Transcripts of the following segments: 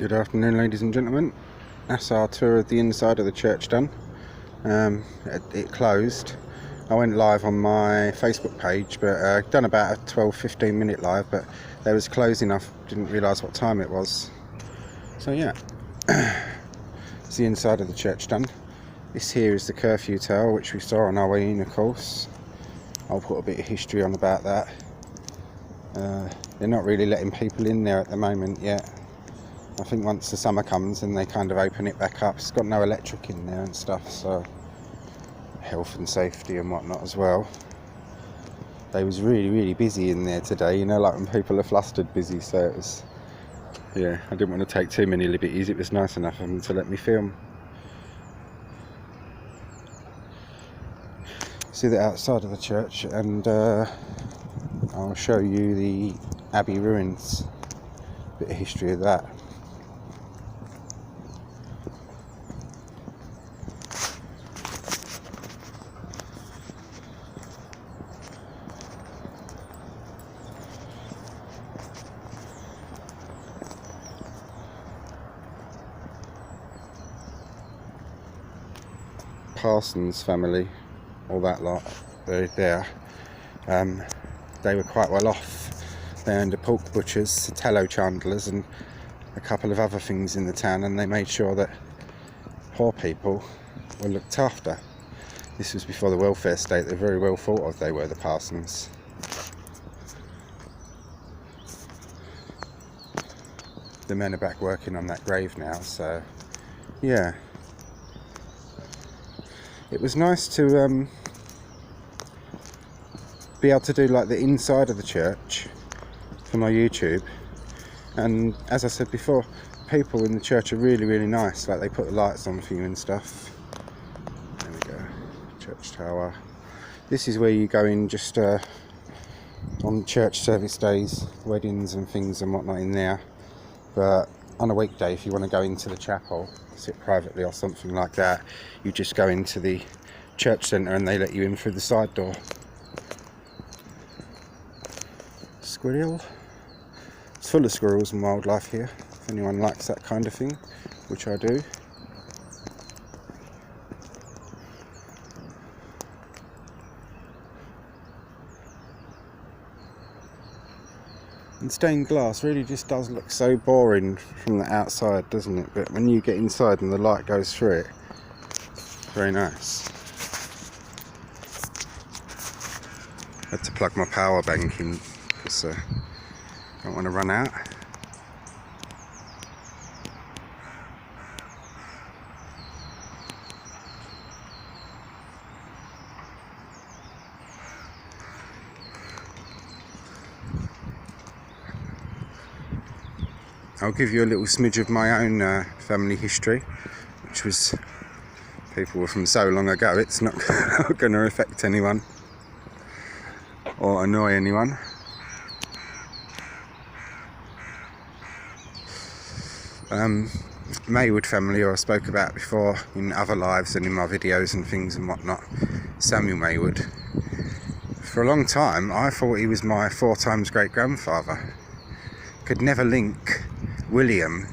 Good afternoon, ladies and gentlemen. That's our tour of the inside of the church done. It closed. I went live on my Facebook page, but done about a 12-15 minute live, but they was closing. I didn't realise what time it was. So yeah, it's the inside of the church done. This here is the curfew tower, which we saw on our way in, of course. I'll put a bit of history on about that. They're not really letting people in there at the moment yet. I think once the summer comes and they kind of open it back up. It's got no electric in there and stuff, so health and safety and whatnot as well. They was really busy in there today, you know, like when people are flustered busy, so it was, yeah, I didn't want to take too many liberties. It was nice enough of them to let me film. See the outside of the church, and I'll show you the Abbey ruins, a bit of history of that. Parsons family, all that lot, they're there. They were quite well off. They owned a pork butcher's, a tallow chandler's, and a couple of other things in the town, and they made sure that poor people were looked after. This was before the welfare state. They're very well thought of, they were, the Parsons. The men are back working on that grave now, so yeah. It was nice to be able to do like the inside of the church for my YouTube, and as I said before, people in the church are really nice. Like, they put the lights on for you and stuff. There we go, church tower. This is where you go in just on church service days, weddings and things and whatnot in there. But on a weekday, if you want to go into the chapel, sit privately or something like that, you just go into the church centre and they let you in through the side door. Squirrel. It's full of squirrels and wildlife here, if anyone likes that kind of thing, which I do. And stained glass really just does look so boring from the outside, doesn't it? But when you get inside and the light goes through it, it's very nice. I had to plug my power bank in because I don't want to run out. I'll give you a little smidge of my own family history, which was, people were from so long ago, it's not going to affect anyone or annoy anyone. Maywood family, who I spoke about before in other lives and in my videos and things and whatnot. Samuel Maywood. For a long time I thought he was my 4 times great grandfather. Could never link William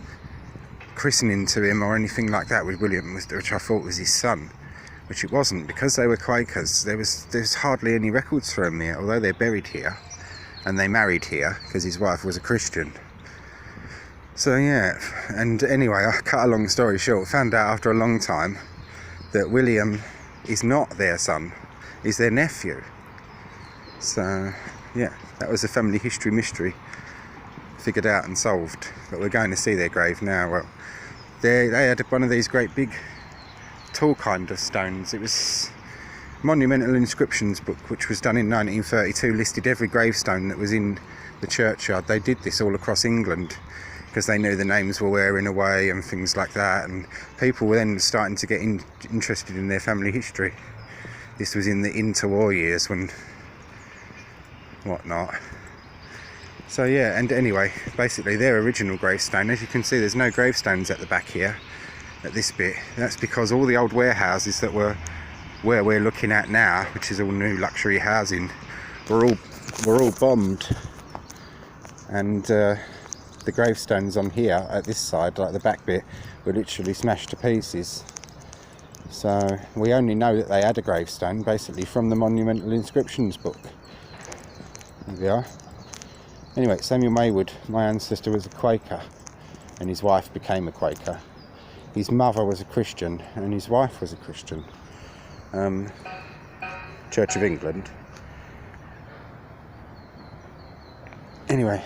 christening to him or anything like that with William, which I thought was his son, which it wasn't, because they were Quakers. There's hardly any records for him here, although they're buried here and they married here because his wife was a Christian. So yeah, and anyway, I cut a long story short, found out after a long time that William is not their son, he's their nephew. So yeah, that was a family history mystery figured out and solved. But we're going to see their grave now. Well, they had one of these great big tall kind of stones. It was Monumental Inscriptions book, which was done in 1932, listed every gravestone that was in the churchyard. They did this all across England because they knew the names were wearing away and things like that, and people were then starting to get interested in their family history. This was in the interwar years when whatnot. So yeah, and anyway, basically their original gravestone, as you can see, there's no gravestones at the back here, at this bit. That's because all the old warehouses that were where we're looking at now, which is all new luxury housing, were all bombed, and the gravestones on here at this side, like the back bit, were literally smashed to pieces. So we only know that they had a gravestone basically from the monumental inscriptions book. There we are. Anyway, Samuel Maywood, my ancestor, was a Quaker, and his wife became a Quaker. His mother was a Christian, and his wife was a Christian. Church of England. Anyway,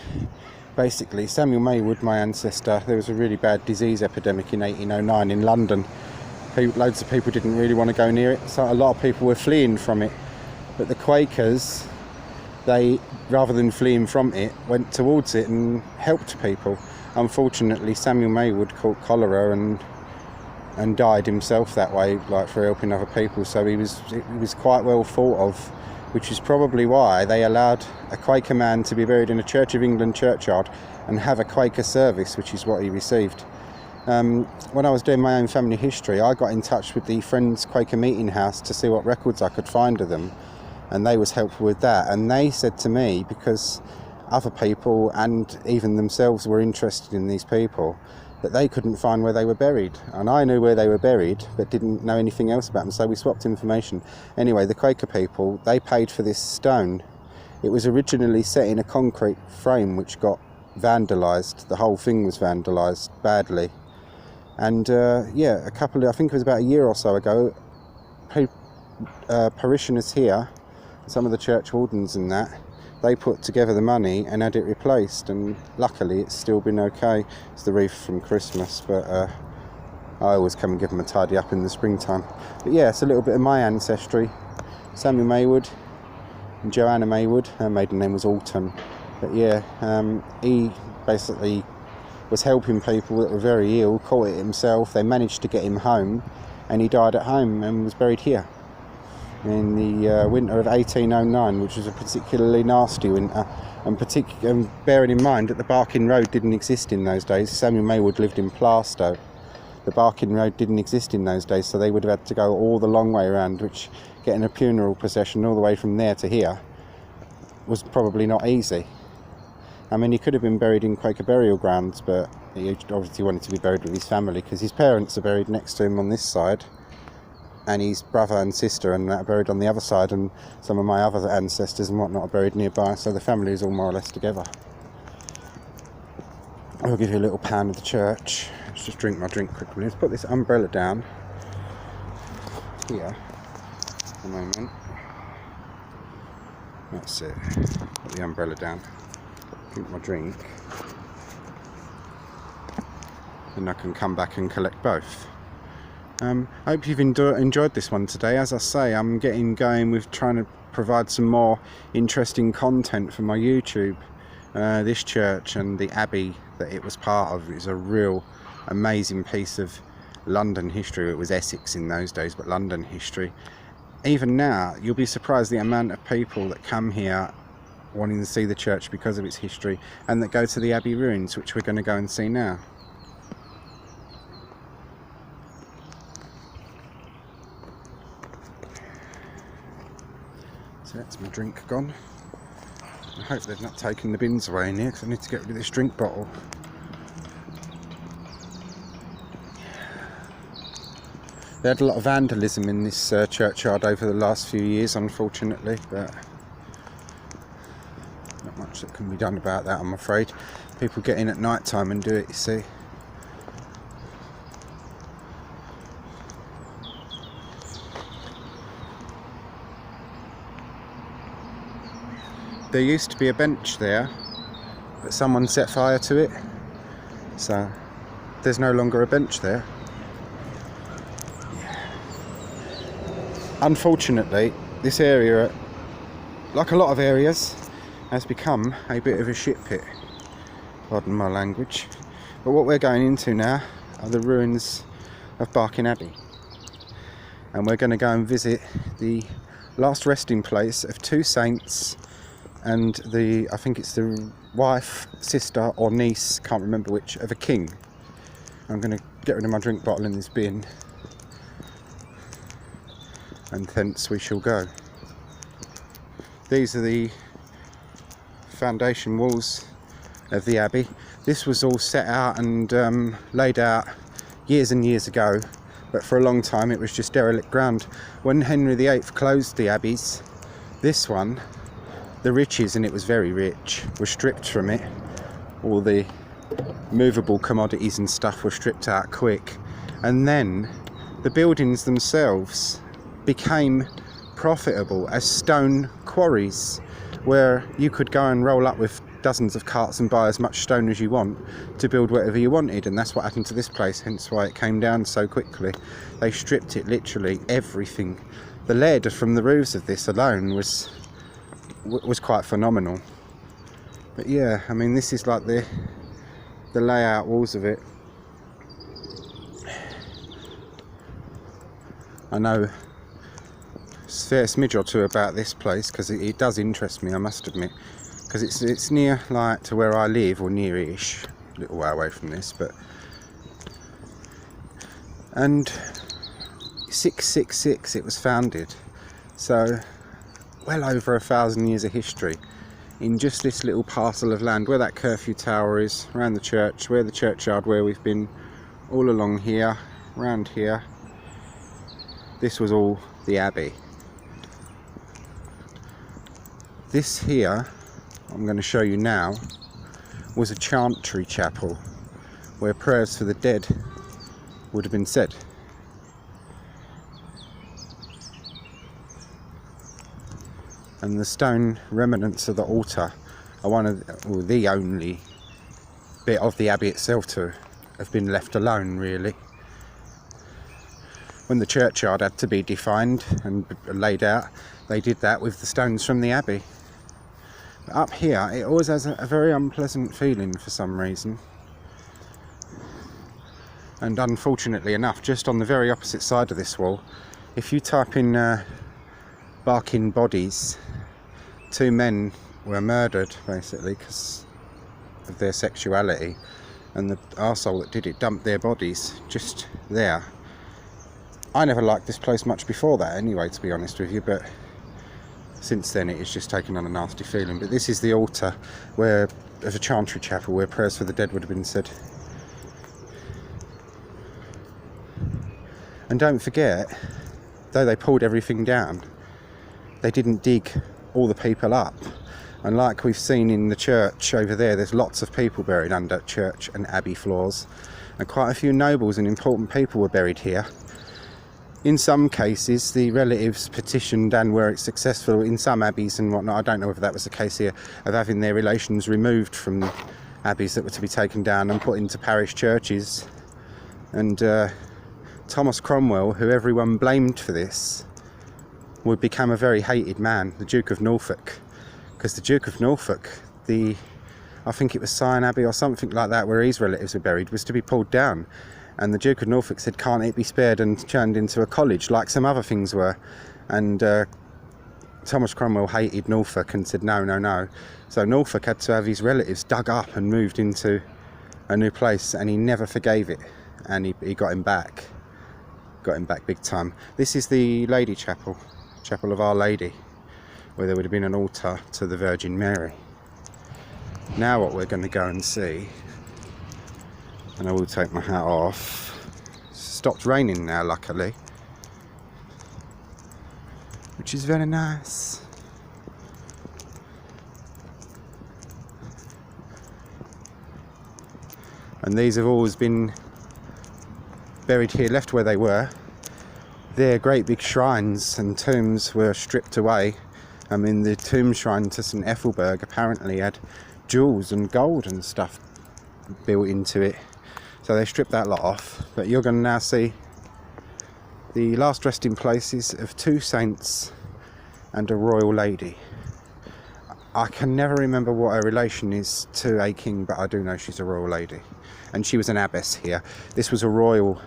basically, Samuel Maywood, my ancestor, there was a really bad disease epidemic in 1809 in London. Loads of people didn't really want to go near it, so a lot of people were fleeing from it. But the Quakers, they, rather than fleeing from it, went towards it and helped people. Unfortunately, Samuel Maywood caught cholera and died himself that way, like for helping other people. So it was quite well thought of, which is probably why they allowed a Quaker man to be buried in a Church of England churchyard and have a Quaker service, which is what he received. When I was doing my own family history, I got in touch with the Friends Quaker Meeting House to see what records I could find of them, and they was helpful with that. And they said to me, because other people and even themselves were interested in these people, that they couldn't find where they were buried, and I knew where they were buried but didn't know anything else about them, so we swapped information. Anyway, the Quaker people, they paid for this stone. It was originally set in a concrete frame which got vandalised. The whole thing was vandalised badly. And yeah, I think it was about a year or so ago, parishioners here, some of the church wardens and that, they put together the money and had it replaced, and luckily it's still been okay. It's the wreath from Christmas, but I always come and give them a tidy up in the springtime. But yeah, it's a little bit of my ancestry. Samuel Maywood and Joanna Maywood, her maiden name was Alton. But yeah, he basically was helping people that were very ill, caught it himself. They managed to get him home, and he died at home and was buried here in the winter of 1809, which was a particularly nasty winter. And bearing in mind that the Barking Road didn't exist in those days. Samuel Maywood lived in Plaistow. The Barking Road didn't exist in those days, so they would have had to go all the long way around, which getting a funeral procession all the way from there to here was probably not easy. I mean, he could have been buried in Quaker burial grounds, but he obviously wanted to be buried with his family, because his parents are buried next to him on this side, and his brother and sister and that are buried on the other side, and some of my other ancestors and whatnot are buried nearby, so the family is all more or less together. I'll give you a little pan of the church. Let's just drink my drink quickly. Let's put this umbrella down here a moment. That's it. Put the umbrella down. Drink my drink. And I can come back and collect both. I hope you've enjoyed this one today. As I say, I'm getting going with trying to provide some more interesting content for my YouTube. This church and the Abbey that it was part of is a real amazing piece of London history. It was Essex in those days, but London history. Even now, you'll be surprised the amount of people that come here wanting to see the church because of its history, and that go to the Abbey ruins, which we're going to go and see now. So that's my drink gone. I hope they've not taken the bins away in here, because I need to get rid of this drink bottle. They had a lot of vandalism in this churchyard over the last few years, unfortunately, but not much that can be done about that, I'm afraid. People get in at night time and do it, you see. There used to be a bench there, but someone set fire to it, so there's no longer a bench there. Unfortunately, this area, like a lot of areas, has become a bit of a shit pit. Pardon my language. But what we're going into now are the ruins of Barking Abbey. And we're going to go and visit the last resting place of two saints and I think it's the wife, sister or niece, can't remember which, of a king. I'm going to get rid of my drink bottle in this bin, and thence we shall go. These are the foundation walls of the Abbey. This was all set out and laid out years and years ago, but for a long time it was just derelict ground. When Henry VIII closed the abbeys, this one, the riches, and it was very rich, were stripped from it. All the movable commodities and stuff were stripped out quick, and then the buildings themselves became profitable as stone quarries, where you could go and roll up with dozens of carts and buy as much stone as you want to build whatever you wanted. And that's what happened to this place, hence why it came down so quickly. They stripped it, literally everything. The lead from the roofs of this alone was quite phenomenal. But yeah, I mean, this is like the layout walls of it. I know a fair smidge or two about this place because it does interest me, I must admit, because it's near, like, to where I live, or near-ish, a little way away from this. But and 666 it was founded, so well over 1,000 years of history in just this little parcel of land where that curfew tower is, around the church, where the churchyard, where we've been, all along here, round here. This was all the abbey. This here, I'm going to show you now, was a chantry chapel where prayers for the dead would have been said. And the stone remnants of the altar are one of the only bit of the abbey itself to have been left alone, really. When the churchyard had to be defined and laid out, they did that with the stones from the abbey. But up here, it always has a very unpleasant feeling for some reason. And unfortunately enough, just on the very opposite side of this wall, if you type in barking bodies, 2 men were murdered basically because of their sexuality, and the arsehole that did it dumped their bodies just there. I never liked this place much before that anyway, to be honest with you, but since then it has just taken on a nasty feeling. But this is the altar where there's a chantry chapel where prayers for the dead would have been said. And don't forget, though they pulled everything down, they didn't dig all the people up. And like we've seen in the church over there, there's lots of people buried under church and abbey floors, and quite a few nobles and important people were buried here. In some cases, the relatives petitioned and were successful in some abbeys and whatnot. I don't know if that was the case here, of having their relations removed from abbeys that were to be taken down and put into parish churches. And Thomas Cromwell, who everyone blamed for this, would become a very hated man, the Duke of Norfolk. Because the Duke of Norfolk, I think it was Sion Abbey or something like that, where his relatives were buried, was to be pulled down. And the Duke of Norfolk said, can't it be spared and turned into a college like some other things were? And Thomas Cromwell hated Norfolk and said no, no, no. So Norfolk had to have his relatives dug up and moved into a new place, and he never forgave it, and he got him back. Got him back big time. This is the Lady Chapel, Chapel of Our Lady, where there would have been an altar to the Virgin Mary. Now what we're going to go and see, and I will take my hat off. It's stopped raining now, luckily, which is very nice. And these have always been buried here, left where they were. Their great big shrines and tombs were stripped away. I mean, the tomb shrine to St Ethelburg apparently had jewels and gold and stuff built into it. So they stripped that lot off, but you're going to now see the last resting places of 2 saints and a royal lady. I can never remember what her relation is to a king, but I do know she's a royal lady. And she was an abbess here. This was a royal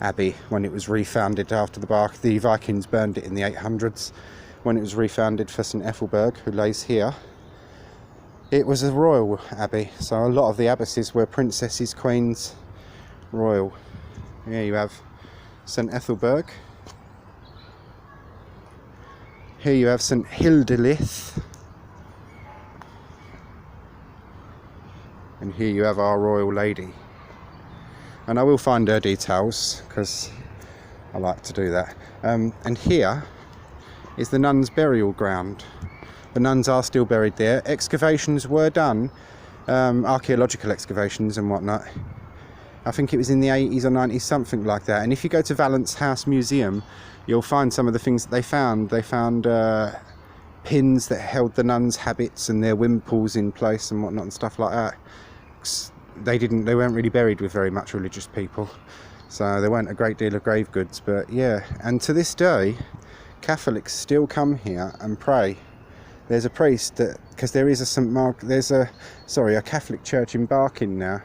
abbey when it was refounded after the Vikings burned it in the 800s. When it was refounded for St Ethelburg, who lays here, it was a royal abbey, so a lot of the abbesses were princesses, queens, royal. Here you have St Ethelburg. Here you have St Hildelith. And here you have our royal lady. And I will find her details, because I like to do that. And here is the nuns' burial ground. The nuns are still buried there. Excavations were done, archaeological excavations and whatnot. I think it was in the 80s or 90s, something like that. And if you go to Valence House Museum, you'll find some of the things that they found. They found pins that held the nuns' habits and their wimples in place and whatnot and stuff like that. They weren't really buried with very much religious people, so there weren't a great deal of grave goods. But yeah, and to this day Catholics still come here and pray. There's a priest that, because there is a a Catholic church in Barking now.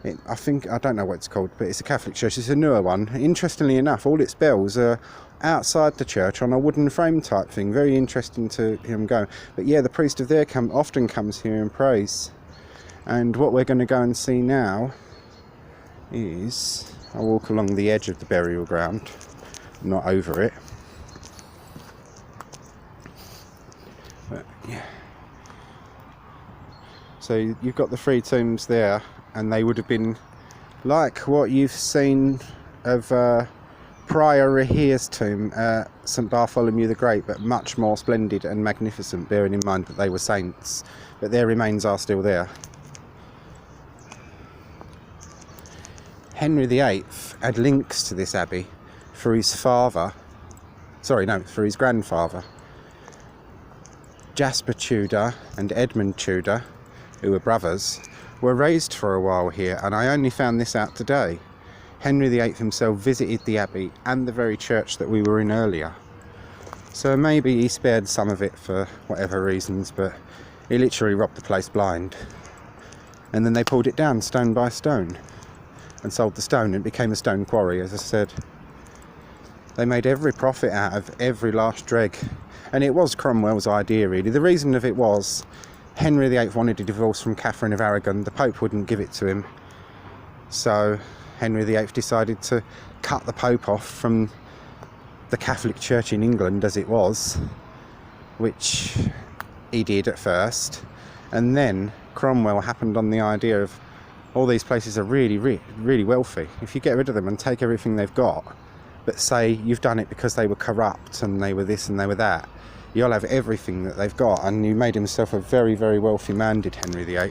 I don't know what it's called, but it's a Catholic church. It's a newer one. Interestingly enough, all its bells are outside the church on a wooden frame type thing. Very interesting to him go. But yeah, the priest of there often comes here and prays. And what we're going to go and see now is, I'll walk along the edge of the burial ground, not over it. But yeah. So you've got the 3 tombs there, and they would have been like what you've seen of Prior Rahere's tomb at St Bartholomew the Great, but much more splendid and magnificent, bearing in mind that they were saints. But their remains are still there. Henry VIII had links to this abbey for his grandfather. Jasper Tudor and Edmund Tudor, who were brothers, were raised for a while here, and I only found this out today. Henry VIII himself visited the abbey and the very church that we were in earlier. So maybe he spared some of it for whatever reasons, but he literally robbed the place blind. And then they pulled it down stone by stone and sold the stone, and it became a stone quarry, as I said. They made every profit out of every last dreg, and it was Cromwell's idea really. The reason of it was Henry VIII wanted a divorce from Catherine of Aragon. The Pope wouldn't give it to him, so Henry VIII decided to cut the Pope off from the Catholic Church in England as it was, which he did at first, and then Cromwell happened on the idea of all these places are really, really wealthy. If you get rid of them and take everything they've got, but say you've done it because they were corrupt and they were this and they were that, you'll have everything that they've got. And he made himself a very, very wealthy man, did Henry VIII.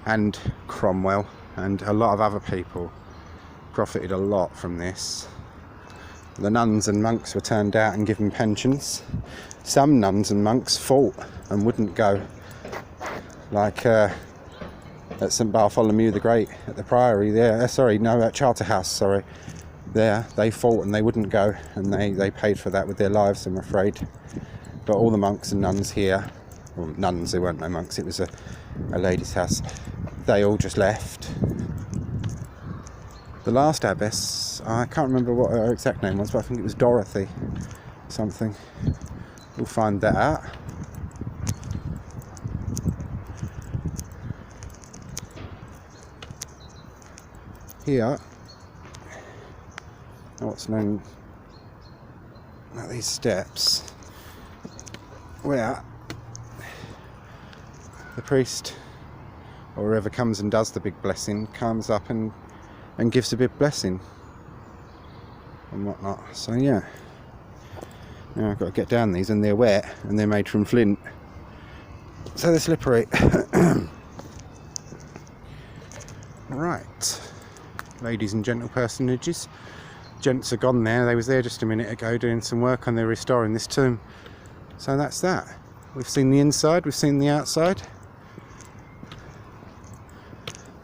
And Cromwell and a lot of other people profited a lot from this. The nuns and monks were turned out and given pensions. Some nuns and monks fought and wouldn't go, like at St Bartholomew the Great, at the Priory there, at Charterhouse, there, they fought and they wouldn't go, and they paid for that with their lives, I'm afraid. But all the monks and nuns here, well, nuns, there weren't no monks, it was a lady's house, they all just left. The last abbess, I can't remember what her exact name was, but I think it was Dorothy something. We'll find that out. Here, what's known at these steps, where the priest or whoever comes and does the big blessing comes up and gives a big blessing and whatnot. So yeah, now I've got to get down these, and they're wet and they're made from flint, so they're slippery. Right, ladies and gentle personages, gents are gone there. They was there just a minute ago doing some work on their restoring this tomb. So that's that. We've seen the inside, we've seen the outside.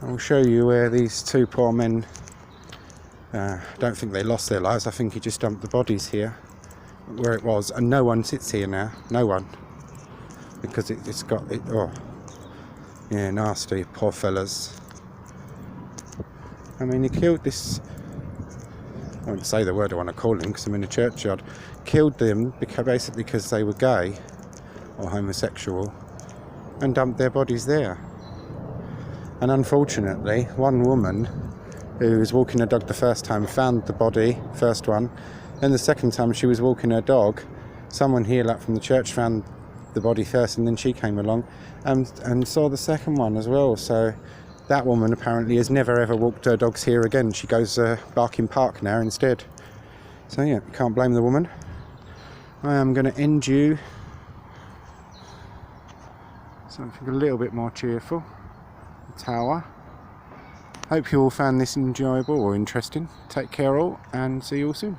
I'll show you where these 2 poor men, I don't think they lost their lives, I think he just dumped the bodies here, where it was, and no one sits here now, no one, because it's got, oh, yeah, nasty, poor fellas. I mean, he killed this, I won't say the word I want to call him because I'm in a churchyard, killed them basically because they were gay or homosexual, and dumped their bodies there. And unfortunately, one woman who was walking her dog the first time found the body, first one, then the second time she was walking her dog, someone here, like from the church, found the body first, and then she came along and saw the second one as well. So that woman apparently has never ever walked her dogs here again. She goes Barking Park now instead. So yeah, you can't blame the woman. I am going to end you something a little bit more cheerful. The tower. Hope you all found this enjoyable or interesting. Take care all, and see you all soon.